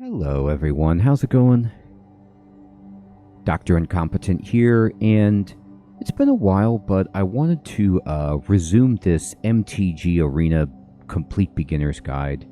Hello everyone, how's it going? Dr. Incompetent here, and it's been a while, but I wanted to resume this MTG Arena Complete Beginner's Guide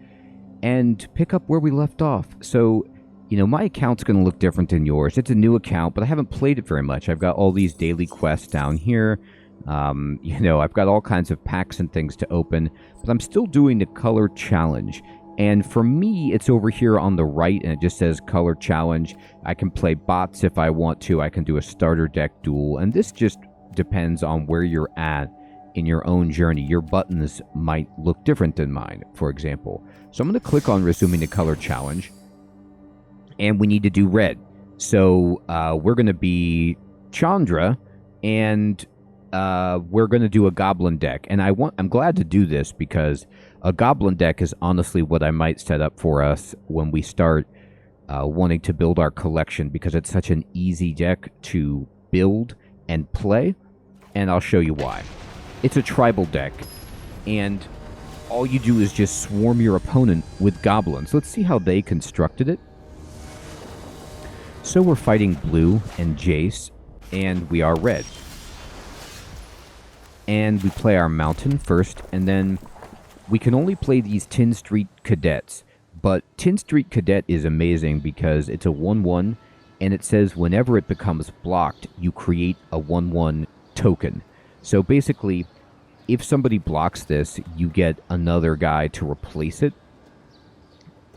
and pick up where we left off. So, my account's going to look different than yours. It's a new account, but I haven't played it very much. I've got all these daily quests down here. I've got all kinds of packs and things to open, but I'm still doing the color challenge. And for me, it's over here on the right, and it just says Color Challenge. I can play bots if I want to. I can do a starter deck duel. And this just depends on where you're at in your own journey. Your buttons might look different than mine, for example. So I'm going to click on Resuming the Color Challenge. And we need to do red. So we're going to be Chandra, and we're going to do a Goblin deck. And I'm glad to do this because a Goblin deck is honestly what I might set up for us when we start wanting to build our collection, because it's such an easy deck to build and play, and I'll show you why. It's a tribal deck, and all you do is just swarm your opponent with goblins. Let's see how they constructed it. So we're fighting blue and Jace, and we are red. And we play our mountain first, and then we can only play these Tin Street Cadets, but Tin Street Cadet is amazing because it's a 1/1, and it says whenever it becomes blocked, you create a 1/1 token. So basically, if somebody blocks this, you get another guy to replace it,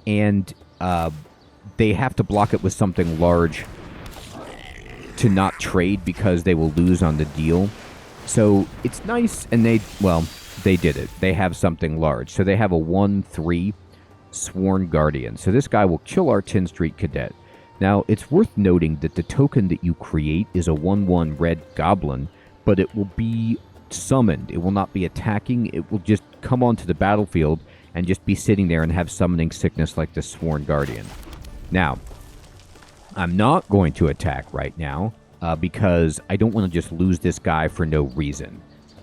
and they have to block it with something large to not trade because they will lose on the deal. So it's nice, and they did it. They have something large. So they have a 1/3 Sworn Guardian. So this guy will kill our Tin Street Cadet. Now, it's worth noting that the token that you create is a 1/1 red goblin, but it will be summoned. It will not be attacking. It will just come onto the battlefield and just be sitting there and have summoning sickness like the Sworn Guardian. Now, I'm not going to attack right now because I don't want to just lose this guy for no reason.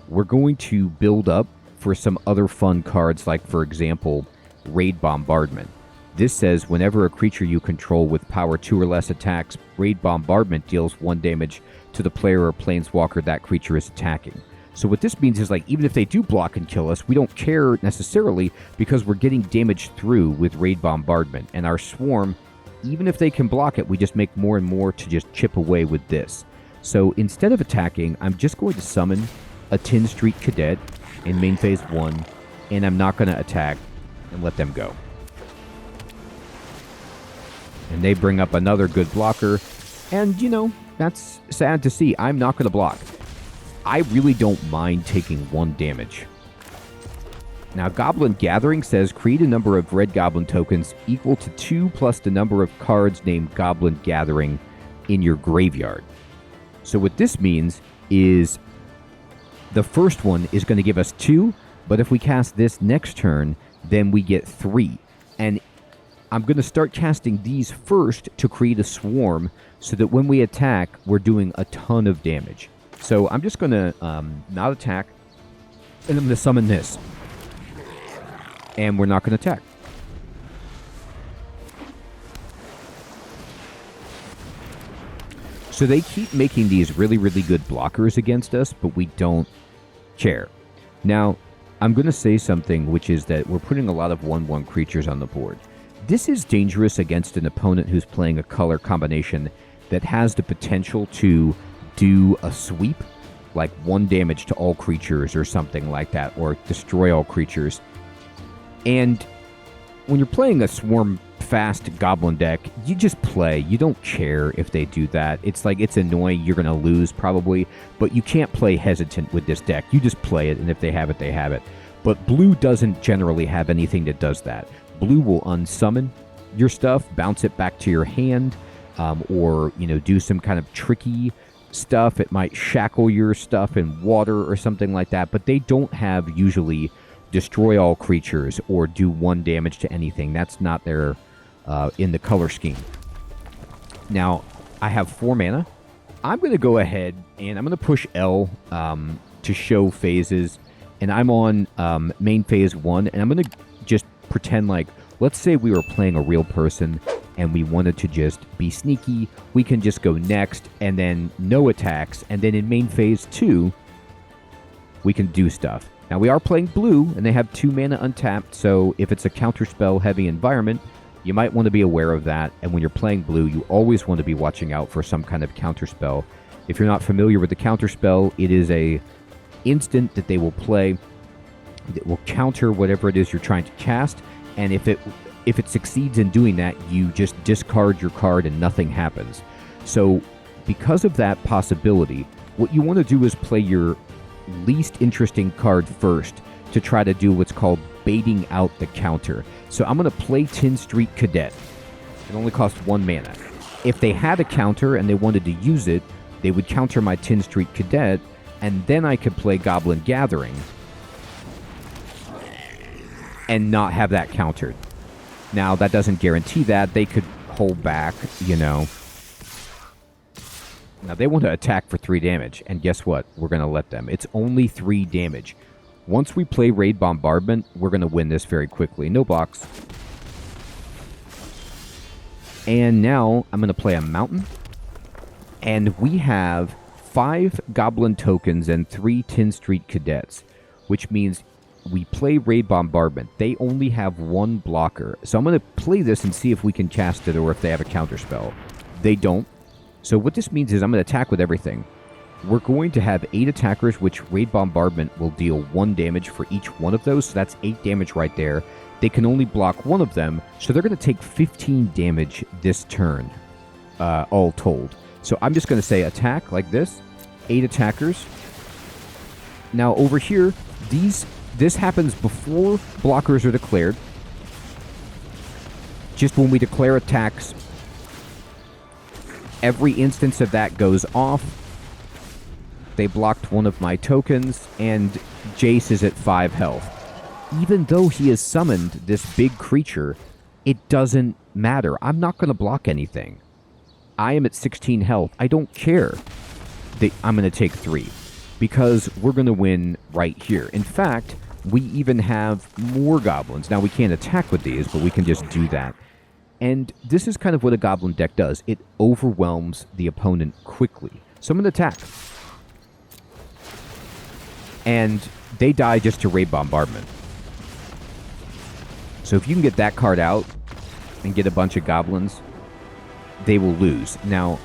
We're going to build up for some other fun cards, like, for example, Raid Bombardment. This says whenever a creature you control with power 2 or less attacks, Raid Bombardment deals 1 damage to the player or planeswalker that creature is attacking. So what this means is, like, even if they do block and kill us, we don't care necessarily because we're getting damage through with Raid Bombardment. And our Swarm, even if they can block it, we just make more and more to just chip away with this. So instead of attacking, I'm just going to summon a Tin Street Cadet in main phase 1, and I'm not going to attack and let them go. And they bring up another good blocker, and, that's sad to see. I'm not going to block. I really don't mind taking 1 damage. Now, Goblin Gathering says create a number of red goblin tokens equal to 2 plus the number of cards named Goblin Gathering in your graveyard. So what this means is the first one is going to give us 2, but if we cast this next turn, then we get 3. And I'm going to start casting these first to create a swarm so that when we attack, we're doing a ton of damage. So I'm just going to not attack, and I'm going to summon this. And we're not going to attack. So they keep making these really, really good blockers against us, but we don't care. Now, I'm going to say something, which is that we're putting a lot of 1/1 creatures on the board. This is dangerous against an opponent who's playing a color combination that has the potential to do a sweep, like 1 damage to all creatures or something like that, or destroy all creatures. And when you're playing a swarm fast goblin deck, you just play. You don't care if they do that. It's like, it's annoying. You're going to lose probably, but you can't play hesitant with this deck. You just play it, and if they have it, they have it. But blue doesn't generally have anything that does that. Blue will unsummon your stuff, bounce it back to your hand, or, do some kind of tricky stuff. It might shackle your stuff in water or something like that, but they don't have usually destroy all creatures or do 1 damage to anything. That's not their in the color scheme. Now, I have 4 mana. I'm going to go ahead and I'm going to push L to show phases, and I'm on main phase 1, and I'm going to just pretend like, let's say we were playing a real person and we wanted to just be sneaky, we can just go next and then no attacks, and then in main phase 2, we can do stuff. Now we are playing blue, and they have 2 mana untapped, so if it's a counterspell heavy environment, you might want to be aware of that, and when you're playing blue, you always want to be watching out for some kind of counterspell. If you're not familiar with the counterspell, it is a instant that they will play that will counter whatever it is you're trying to cast, and if it succeeds in doing that, you just discard your card and nothing happens. So because of that possibility, what you want to do is play your least interesting card first to try to do what's called baiting out the counter. So I'm going to play Tin Street Cadet. It only costs 1 mana. If they had a counter and they wanted to use it, they would counter my Tin Street Cadet, and then I could play Goblin Gathering and not have that countered. Now, that doesn't guarantee that. They could hold back, you know. Now, they want to attack for 3 damage, and guess what? We're going to let them. It's only 3 damage. Once we play Raid Bombardment, we're going to win this very quickly. No blocks. And now, I'm going to play a Mountain. And we have 5 Goblin tokens and 3 Tin Street Cadets, which means we play Raid Bombardment. They only have 1 blocker. So I'm going to play this and see if we can cast it or if they have a counterspell. They don't. So what this means is I'm going to attack with everything. We're going to have 8 attackers, which Raid Bombardment will deal 1 damage for each one of those. So that's 8 damage right there. They can only block 1 of them, so they're going to take 15 damage this turn, all told. So I'm just going to say attack like this. 8 attackers. Now over here, this happens before blockers are declared. Just when we declare attacks, every instance of that goes off. They blocked 1 of my tokens, and Jace is at 5 health. Even though he has summoned this big creature, it doesn't matter. I'm not going to block anything. I am at 16 health. I don't care that I'm going to take 3, because we're going to win right here. In fact, we even have more goblins. Now, we can't attack with these, but we can just do that. And this is kind of what a goblin deck does. It overwhelms the opponent quickly. So I'm going to attack. And they die just to Raid Bombardment. So if you can get that card out and get a bunch of goblins, they will lose. Now,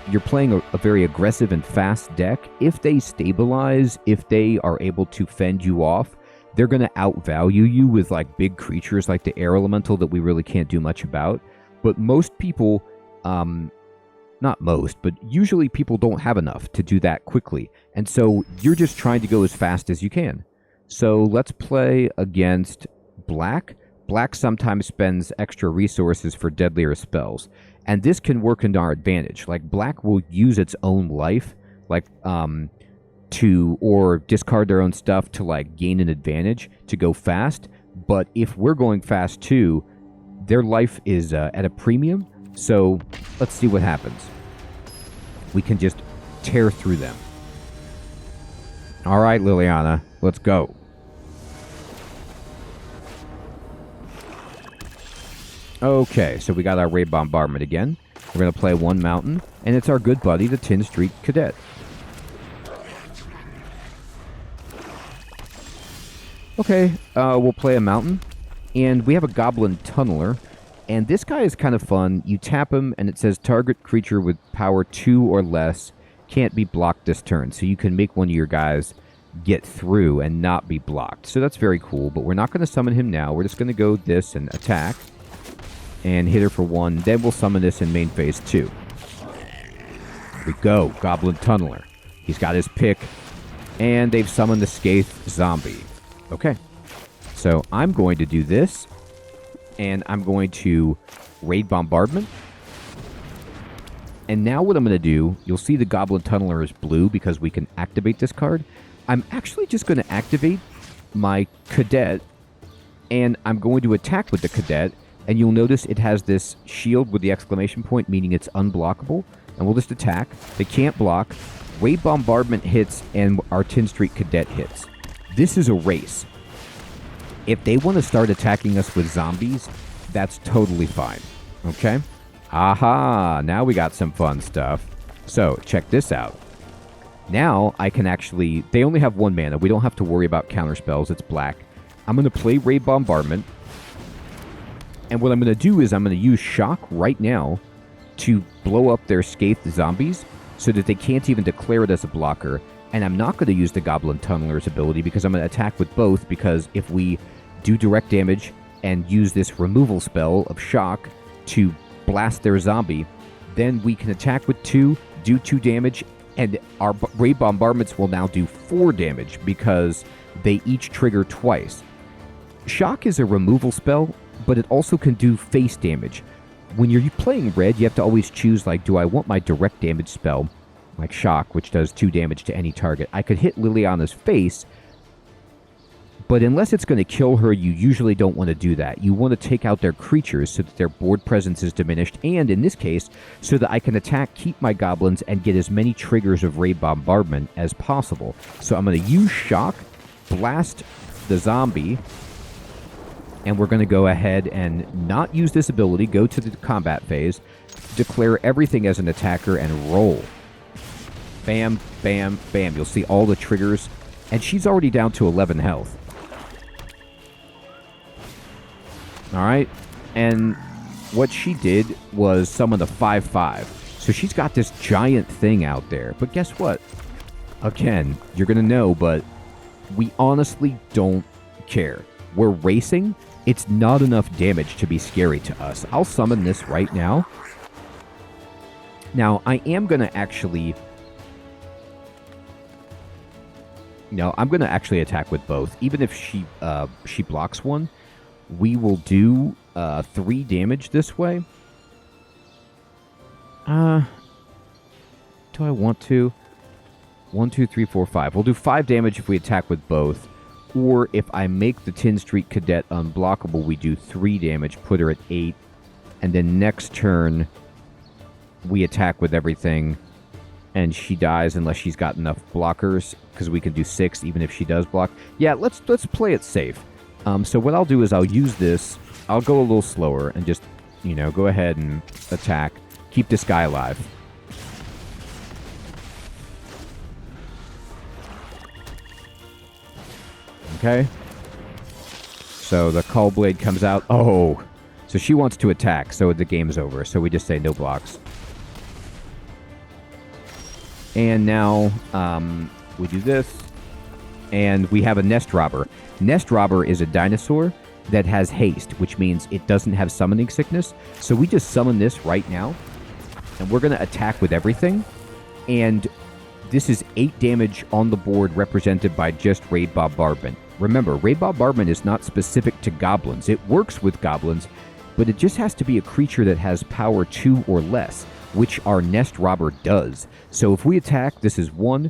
you're playing a very aggressive and fast deck. If they stabilize, if they are able to fend you off, they're going to outvalue you with like big creatures like the Air Elemental that we really can't do much about. But most people, not most, but usually people don't have enough to do that quickly. And so you're just trying to go as fast as you can. So let's play against Black. Black sometimes spends extra resources for deadlier spells. And this can work in our advantage. Like, Black will use its own life, like, or discard their own stuff to, like, gain an advantage to go fast. But if we're going fast, too, their life is at a premium. So, let's see what happens. We can just tear through them. All right, Liliana, let's go. Okay, so we got our Raid Bombardment again. We're going to play 1 Mountain, and it's our good buddy, the Tin Street Cadet. Okay, we'll play a Mountain, and we have a Goblin Tunneler, and this guy is kind of fun. You tap him, and it says target creature with power 2 or less can't be blocked this turn, so you can make one of your guys get through and not be blocked. So that's very cool, but we're not going to summon him now. We're just going to go this and attack. And hit her for 1. Then we'll summon this in main phase 2. Here we go. Goblin Tunneler. He's got his pick. And they've summoned the Scathed Zombie. Okay. So I'm going to do this. And I'm going to Raid Bombardment. And now what I'm going to do, you'll see the Goblin Tunneler is blue because we can activate this card. I'm actually just going to activate my Cadet. And I'm going to attack with the Cadet. And you'll notice it has this shield with the exclamation point, meaning it's unblockable. And we'll just attack. They can't block. Raid Bombardment hits, and our Tin Street Cadet hits. This is a race. If they want to start attacking us with zombies, that's totally fine. Okay? Aha! Now we got some fun stuff. So, check this out. Now, I can actually... They only have 1 mana. We don't have to worry about counter spells. It's black. I'm going to play Ray Bombardment. And what I'm going to do is I'm going to use Shock right now to blow up their Scathed zombies so that they can't even declare it as a blocker. And I'm not going to use the Goblin Tunneler's ability because I'm going to attack with both, because if we do direct damage and use this removal spell of Shock to blast their zombie, then we can attack with 2, do 2 damage, and our Ray Bombardments will now do 4 damage because they each trigger twice. Shock is a removal spell, but it also can do face damage. When you're playing red, you have to always choose, like, do I want my direct damage spell, like Shock, which does 2 damage to any target. I could hit Liliana's face, but unless it's going to kill her, you usually don't want to do that. You want to take out their creatures so that their board presence is diminished, and in this case, so that I can attack, keep my goblins, and get as many triggers of Ray Bombardment as possible. So I'm going to use Shock, blast the zombie, and we're going to go ahead and not use this ability, go to the combat phase, declare everything as an attacker, and roll. Bam, bam, bam. You'll see all the triggers, and she's already down to 11 health. Alright, and what she did was summon a 5/5. So she's got this giant thing out there. But guess what? Again, you're going to know, but we honestly don't care. We're racing. It's not enough damage to be scary to us. I'll summon this right now. Now, I am going to actually... No, I'm going to actually attack with both. Even if she blocks one, we will do 3 damage this way. Do I want to? 1, 2, 3, 4, 5. We'll do 5 damage if we attack with both. Or if I make the Tin Street Cadet unblockable, we do 3 damage, put her at 8. And then next turn, we attack with everything. And she dies unless she's got enough blockers, because we can do 6 even if she does block. Yeah, let's play it safe. So what I'll do is I'll use this. I'll go a little slower and just, go ahead and attack. Keep this guy alive. Okay. So the Call Blade comes out. Oh, so she wants to attack, so the game's over. So we just say no blocks. And now we do this, and we have a Nest Robber. Nest Robber is a dinosaur that has haste, which means it doesn't have summoning sickness. So we just summon this right now, and we're going to attack with everything. And this is 8 damage on the board, represented by just Ray Bombardment. Remember, Ray Bombardment is not specific to goblins. It works with goblins, but it just has to be a creature that has power 2 or less, which our Nest Robber does. So if we attack, this is 1,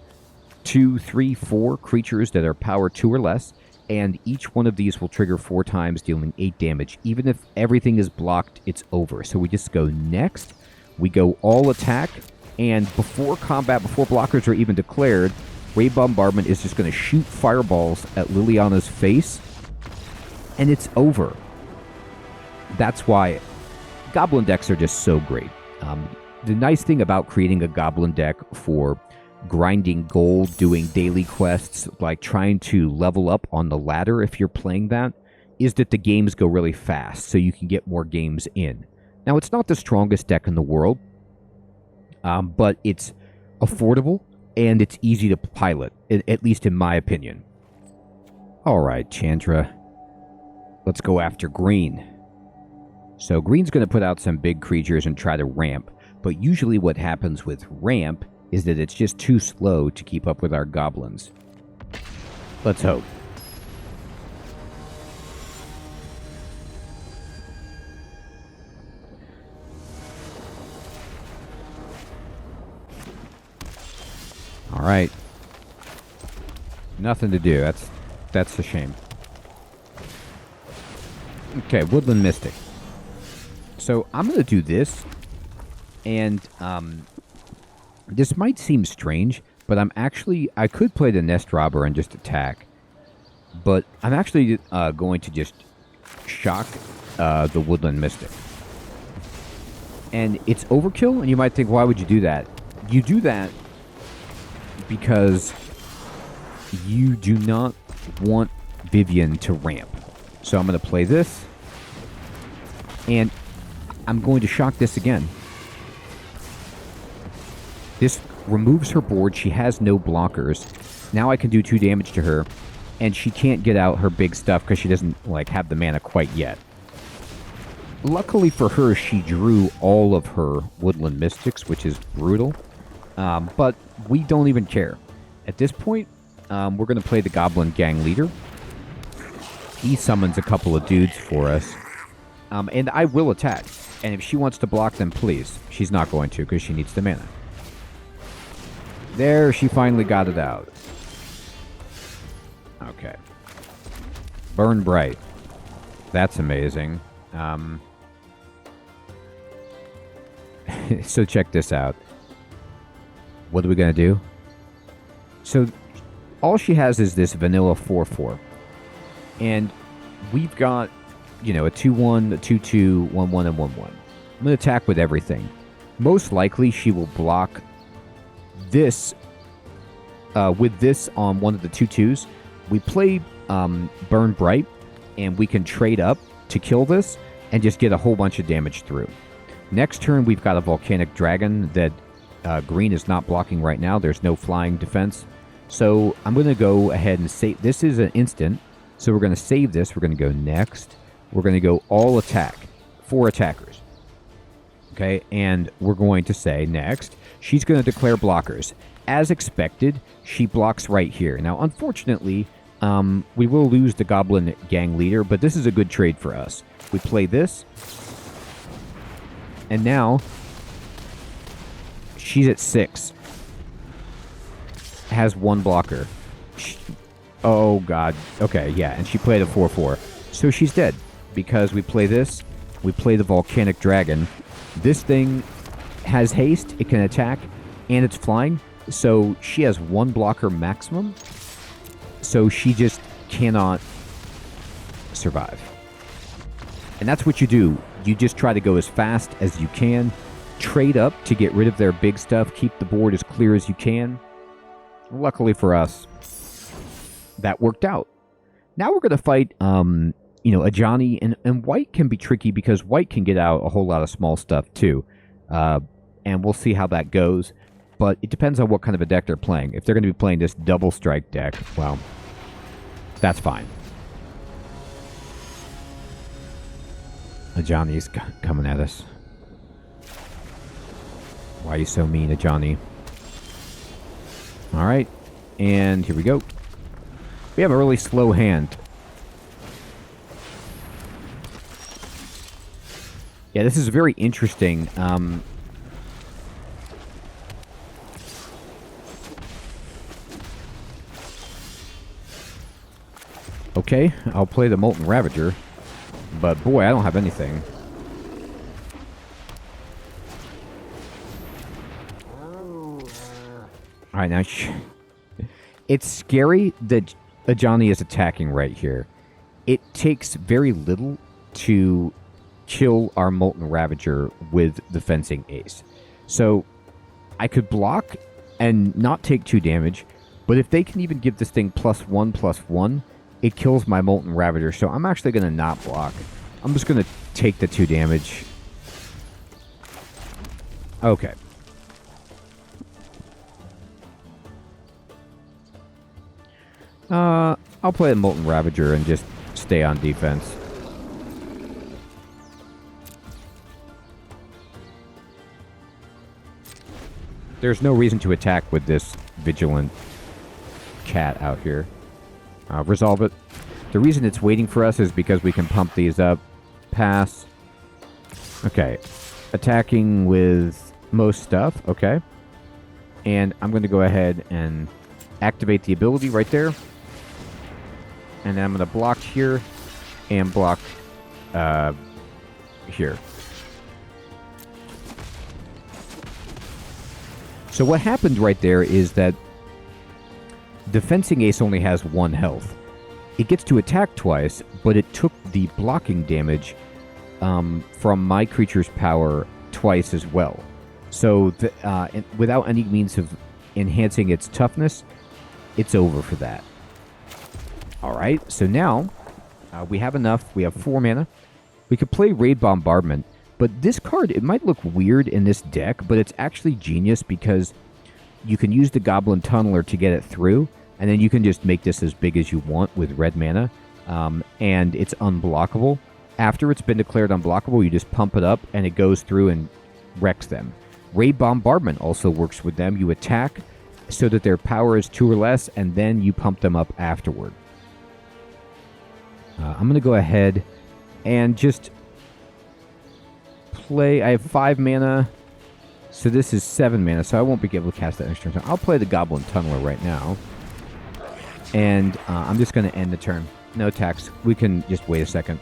2, 3, 4 creatures that are power 2 or less, and each one of these will trigger 4 times, dealing 8 damage. Even if everything is blocked, it's over. So we just go next, we go all attack, and before combat, before blockers are even declared, Ray Bombardment is just going to shoot fireballs at Liliana's face, and it's over. That's why Goblin decks are just so great. The nice thing about creating a Goblin deck for grinding gold, doing daily quests, like trying to level up on the ladder if you're playing that, is that the games go really fast, so you can get more games in. Now, it's not the strongest deck in the world, but it's affordable, and it's easy to pilot, at least in my opinion. Alright, Chandra. Let's go after green. So green's going to put out some big creatures and try to ramp, but usually what happens with ramp is that it's just too slow to keep up with our goblins. Let's hope. Alright. Nothing to do. That's a shame. Okay, Woodland Mystic. So I'm going to do this, and this might seem strange, but I could play the Nest Robber and just attack, but I'm actually going to just shock the Woodland Mystic. And it's overkill, and you might think, why would you do that? You do that because you do not want Vivian to ramp. So I'm going to play this, and I'm going to shock this again. This removes her board. She has no blockers. Now I can do 2 damage to her, and she can't get out her big stuff because she doesn't like have the mana quite yet. Luckily for her, she drew all of her Woodland Mystics, which is brutal. But we don't even care. At this point, we're going to play the Goblin Gang Leader. He summons a couple of dudes for us. And I will attack. And if she wants to block them, please. She's not going to because she needs the mana. There, she finally got it out. Okay. Burn Bright. That's amazing. So check this out. What are we going to do? So all she has is this vanilla 4/4. And we've got, you know, a 2/1, a 2/2, 1/1, and 1/1. I'm going to attack with everything. Most likely she will block this with this on one of the 2/2s. We play Burn Bright, and we can trade up to kill this and just get a whole bunch of damage through. Next turn, we've got a Volcanic Dragon that green is not blocking right now. There's no flying defense. So I'm going to go ahead and save. This is an instant, so we're going to save this. We're going to go next. We're going to go all attack. 4 attackers. Okay, and we're going to say next, she's going to declare blockers. As expected, she blocks right here. Now, unfortunately, we will lose the Goblin Gang Leader, but this is a good trade for us. We play this, and now she's at 6. Has 1 blocker. Oh, God. Okay, yeah, and she played a 4/4. So she's dead, because we play this, we play the Volcanic Dragon. This thing has haste, it can attack, and it's flying, so she has 1 blocker maximum, so she just cannot survive. And that's what you do. You just try to go as fast as you can, trade up to get rid of their big stuff, keep the board as clear as you can. Luckily for us, that worked out. Now we're going to fight, a Johnny, and white can be tricky because white can get out a whole lot of small stuff too. And we'll see how that goes. But it depends on what kind of a deck they're playing. If they're going to be playing this double strike deck, well, that's fine. Ajani's coming at us. Why are you so mean, Ajani? Alright, and here we go. We have a really slow hand. Yeah, this is very interesting. Okay, I'll play the Molten Ravager. But boy, I don't have anything. Alright, now... It's scary that Ajani is attacking right here. It takes very little to kill our Molten Ravager with the Fencing Ace. So, I could block and not take 2 damage, but if they can even give this thing +1/+1, it kills my Molten Ravager, so I'm actually going to not block. I'm just going to take the 2 damage. Okay. I'll play the Molten Ravager and just stay on defense. There's no reason to attack with this Vigilant cat out here. Resolve it. The reason it's waiting for us is because we can pump these up. Pass. Okay. Attacking with most stuff. Okay. And I'm going to go ahead and activate the ability right there. And then I'm going to block here and block here. So what happened right there is that the Fencing Ace only has 1 health. It gets to attack twice, but it took the blocking damage from my creature's power twice as well. So without any means of enhancing its toughness, it's over for that. Alright, so now we have enough. We have 4 mana. We could play Raid Bombardment, but this card, it might look weird in this deck, but it's actually genius because you can use the Goblin Tunneler to get it through, and then you can just make this as big as you want with red mana, and it's unblockable. After it's been declared unblockable, you just pump it up, and it goes through and wrecks them. Raid Bombardment also works with them. You attack so that their power is 2 or less, and then you pump them up afterward. I'm going to go ahead and just play. I have 5 mana, so this is 7 mana, so I won't be able to cast that next turn. So I'll play the Goblin Tunneler right now, and I'm just going to end the turn. No attacks. We can just wait a second.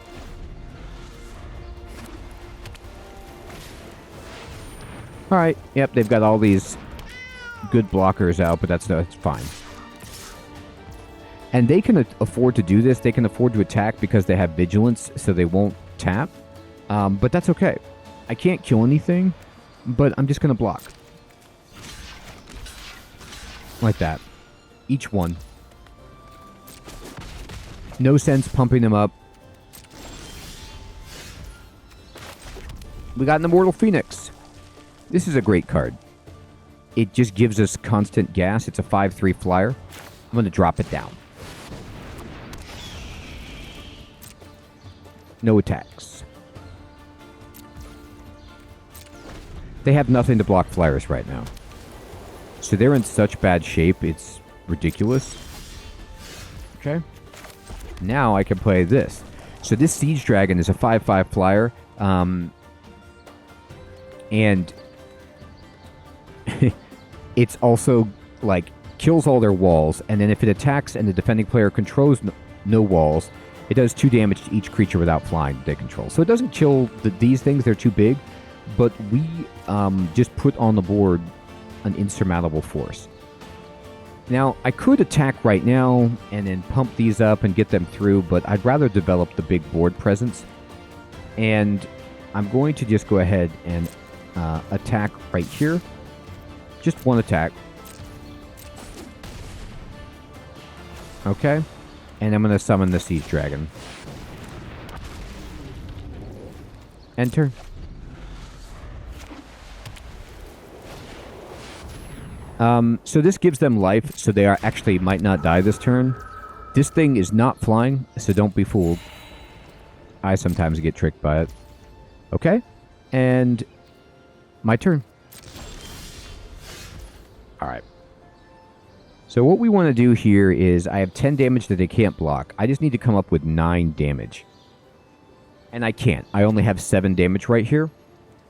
Alright, yep, they've got all these good blockers out, but that's fine. And they can afford to do this. They can afford to attack because they have vigilance, so they won't tap. But that's okay. I can't kill anything, but I'm just going to block. Like that. Each one. No sense pumping them up. We got an Immortal Phoenix. This is a great card. It just gives us constant gas. It's a 5/3 flyer. I'm going to drop it down. No attacks. They have nothing to block flyers right now. So they're in such bad shape, it's ridiculous. Okay. Now I can play this. So this Siege Dragon is a 5/5 flyer. And it's also, like, kills all their walls. And then if it attacks and the defending player controls no walls, it does 2 damage to each creature without flying they control. So it doesn't kill these things. They're too big. But we just put on the board an insurmountable force. Now, I could attack right now and then pump these up and get them through, but I'd rather develop the big board presence. And I'm going to just go ahead and attack right here. Just one attack. Okay. And I'm going to summon the Siege Dragon. Enter. So this gives them life, so they actually might not die this turn. This thing is not flying, so don't be fooled. I sometimes get tricked by it. Okay. And my turn. Alright. So what we want to do here is I have 10 damage that they can't block. I just need to come up with 9 damage. And I can't. I only have 7 damage right here.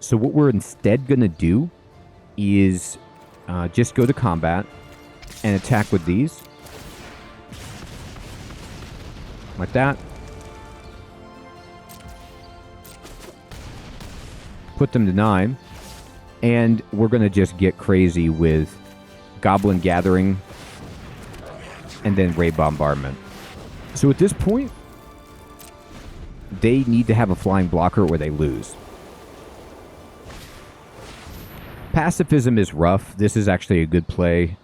So what we're instead going to do is just go to combat and attack with these. Like that. Put them to 9. And we're going to just get crazy with Goblin Gathering and then Raid Bombardment. So at this point, they need to have a flying blocker or they lose. Pacifism is rough. This is actually a good play.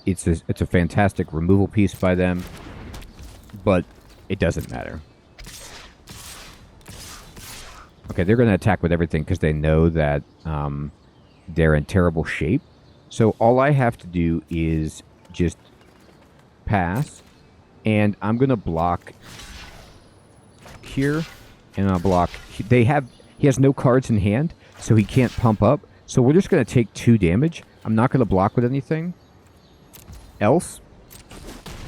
It's a fantastic removal piece by them, but it doesn't matter. Okay, they're going to attack with everything because they know that they're in terrible shape. So all I have to do is just pass, and I'm going to block here, and I'll block. He has no cards in hand, so he can't pump up. So we're just going to take 2 damage. I'm not going to block with anything else.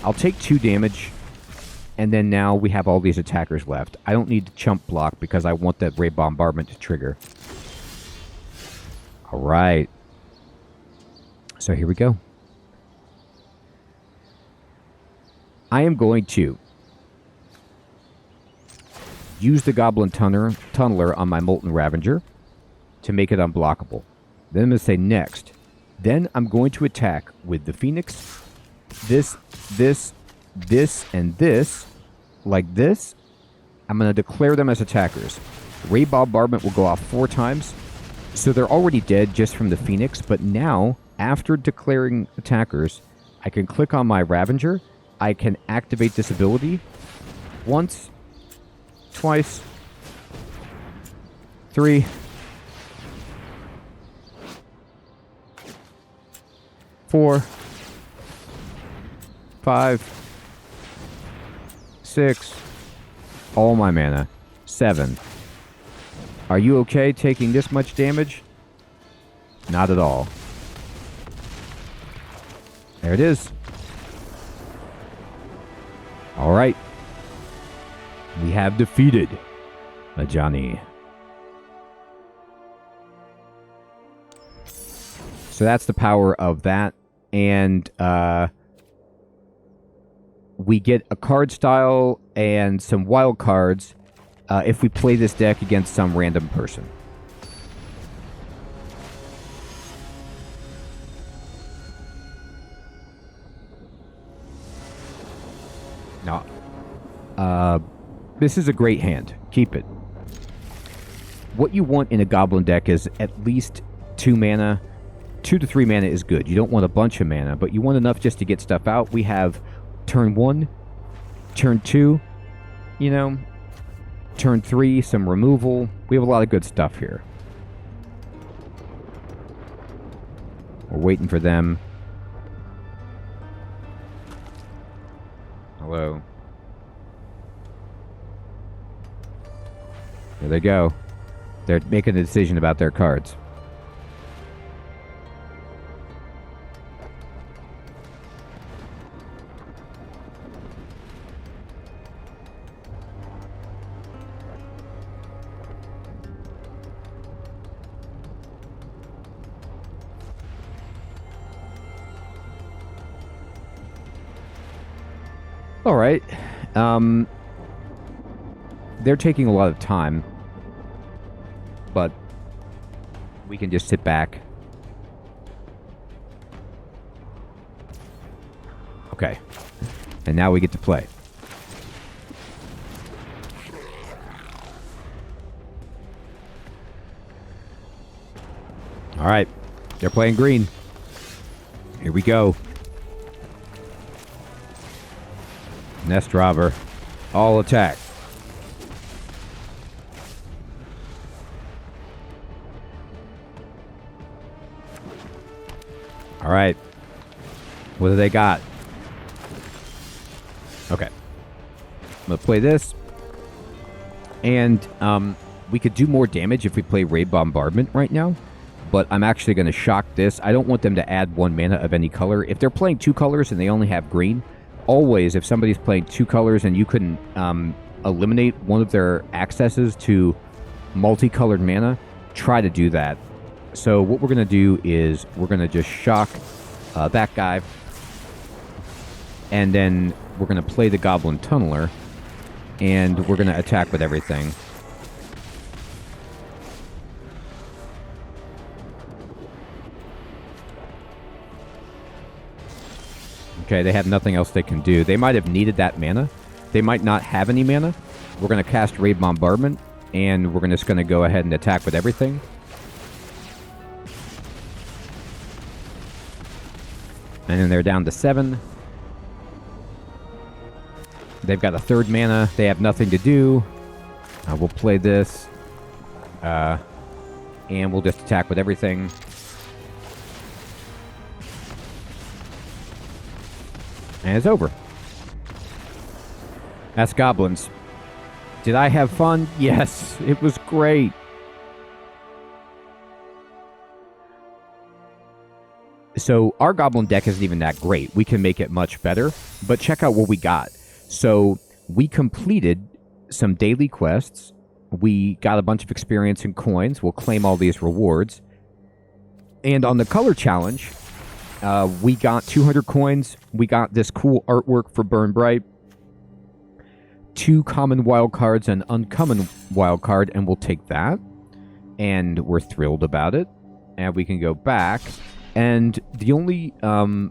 I'll take 2 damage, and then now we have all these attackers left. I don't need to chump block because I want that Raid Bombardment to trigger. All right. So here we go. I am going to use the Goblin Tunneler on my Molten Ravager to make it unblockable. Then I'm going to say next. Then I'm going to attack with the Phoenix, this, and this, like this. I'm going to declare them as attackers. Raid Bombardment will go off 4 times, So they're already dead just from the Phoenix, but now, after declaring attackers, I can click on my Ravager, I can activate this ability once, twice, 3, 4, 5, 6, all my mana, 7. Are you okay taking this much damage? Not at all. There it is. All right. We have defeated Ajani. So that's the power of that. And we get a card style and some wild cards if we play this deck against some random person. Now, this is a great hand. Keep it. What you want in a Goblin deck is at least 2 mana. 2 to 3 mana is good. You don't want a bunch of mana, but you want enough just to get stuff out. We have turn 1, turn 2, you know, turn 3, some removal. We have a lot of good stuff here. We're waiting for them. Hello. There they go. They're making a decision about their cards. All right. They're taking a lot of time, but we can just sit back. Okay. And now we get to play. All right. They're playing green. Here we go. Nest robber. All attack. All right. What do they got? Okay. I'm going to play this. And we could do more damage if we play Raid Bombardment right now. But I'm actually going to shock this. I don't want them to add 1 mana of any color. If they're playing 2 colors and they only have green, always, if somebody's playing 2 colors and you can eliminate one of their accesses to multicolored mana, try to do that. So what we're going to do is we're going to just shock that guy. And then we're going to play the Goblin Tunneler. And we're going to attack with everything. Okay, they have nothing else they can do. They might have needed that mana. They might not have any mana. We're going to cast Raid Bombardment, and we're just going to go ahead and attack with everything. And then they're down to 7. They've got a 3rd mana. They have nothing to do. We'll play this. And we'll just attack with everything. And it's over. That's Goblins. Did I have fun? Yes, it was great. So our Goblin deck isn't even that great. We can make it much better, but check out what we got. So we completed some daily quests. We got a bunch of experience and coins. We'll claim all these rewards. And on the color challenge, we got 200 coins. We got this cool artwork for Burn Bright. 2 common wild cards and uncommon wild card, and we'll take that. And we're thrilled about it. And we can go back. And the only...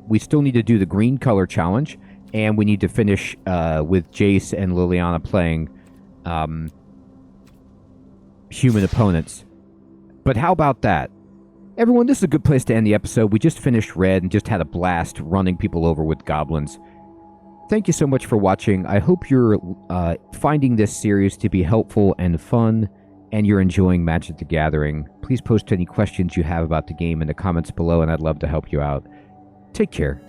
we still need to do the green color challenge. And we need to finish with Jace and Liliana playing human opponents. But how about that? Everyone, this is a good place to end the episode. We just finished Red and just had a blast running people over with goblins. Thank you so much for watching. I hope you're finding this series to be helpful and fun, and you're enjoying Magic the Gathering. Please post any questions you have about the game in the comments below, and I'd love to help you out. Take care.